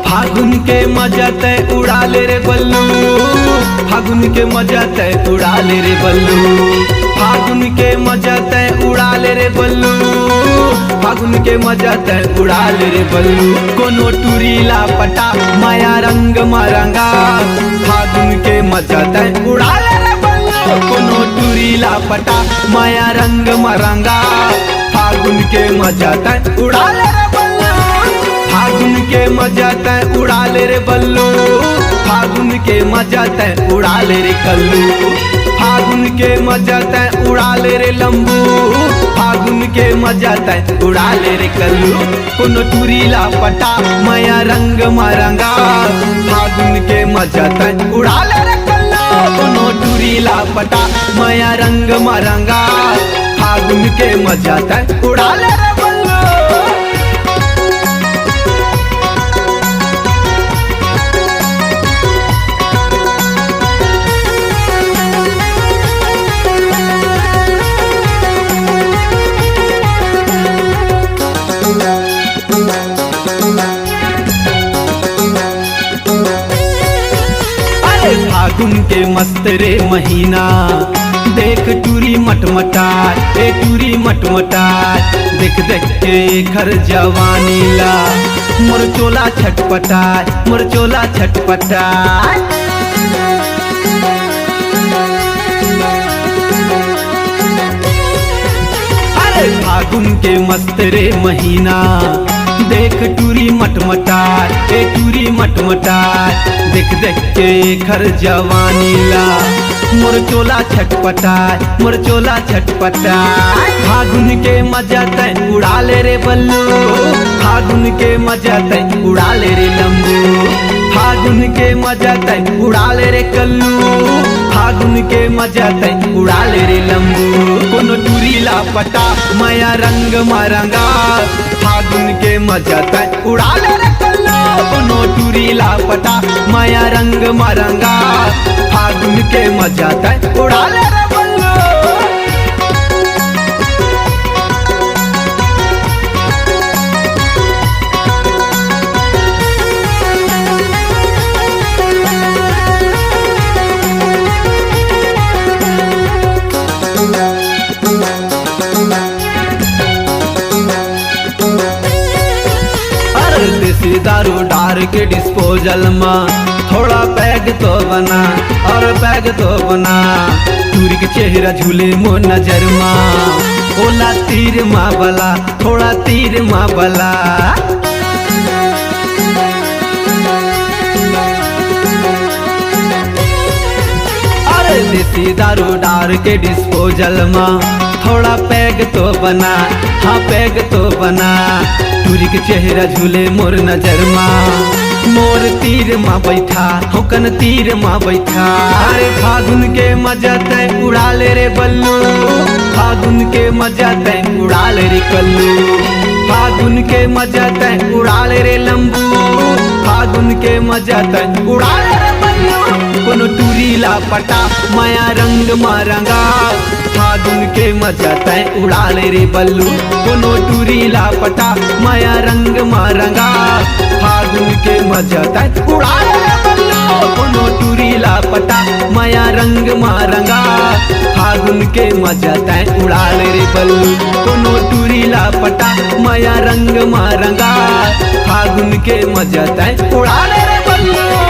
फागुन के मजा तय उड़ा ले रे बल्लू, फागुन के मजा तय उड़ा ले रे बल्लू, फागुन के मजा तय उड़ा ले रे बल्लू, फागुन के मजा तय उड़ा ले रे बल्लू। कोनो टूरीला पटा माया रंग मरंगा, फागुन के मजा तय उड़ा ले रे बल्लू। कोनो टूरीला पटा माया रंग मरंगा, फागुन के मजा तय उड़ा ले रे बल्लू, फागुन के मजा तय उड़ा ले रे बल्लू, फागुन के मजा तय उड़ा ले रे कल्लू, फागुन के मजा तय उड़ा ले रे लंबू, फागुन के मजा तय उड़ा ले रे कल्लू। कोनो टूरीला पटा माया रंग मरंगा, फागुन के मजा तय उड़ा ले रे कल्लू। कोनो टूरीला पटा माया रंग मरंगा, फागुन के मजा तय उड़ा ले रे बल्लू। फागुन के मस्त रे महीना, देख टूरी मटमटा, ए टूरी मटमटा, देख देख के घर जवानी ला, मोर चोला छटपटा, मोर चोला छटपटा। अरे फागुन के मस्त रे महीना, देख टूरी मटमटा, ए टूरी मटमटा, देख देख के घर जवानी ला, मोर चोला छटपटा, मोर चोला छटपटा। फागुन के मजा तय उड़ा ले रे बल्लू, फागुन के मजा तय उड़ा ले रे लंबू, फागुन के मजा तय उड़ा ले रे कल्लू, फागुन के मजा तय उड़ा ले रे लंबू। कोनो टूरीला पटा माया रंग मरंगा, फागुन के मजा तय उड़ा ले रे कल्लू। कोनो टूरीला पटा माया रंग मरंगा, फागुन के मजा तय उड़ा ले रे बल्लू। देसी दारू डार के डिस्पोजल में थोड़ा पैग तो बना, और पैग तो बना, टूरी के चेहरा झूले मो नजर माँ, ओला तीर माँ बला, थोड़ा तीर माँ बला। अरे देसी दारू डार के डिस्पोजल में थोड़ा पैग तो बना, हाँ पैग तो बना, टूरी के चेहरा झूले मोर नजर माँ, मोर तीर माँ बैठा, होकन तीर माँ बैठा। अरे फागुन के मजा तय उड़ा ले रे बल्लू, फागुन के मजा तय उड़ा ले रे कल्लू, फागुन के मजा तय उड़ा ले रे लंबू, फागुन के मजा तय उड़ा ले रे बल्लू। कोनो टूरीला पटा माया रंग मरंगा, फागुन के मजा तय उड़ा ले रे बल्लू। कोनो टूरीला पटा माया रंग मरंगा, फागुन के मजा तय उड़ा ले रे बल्लू। कोनो टूरीला पटा माया रंग मरंगा, फागुन के मजा तय उड़ा ले रे बल्लू। कोनो टूरीला पटा माया रंग मरंगा, फागुन के मजा तय उड़ा ले रे बल्लू।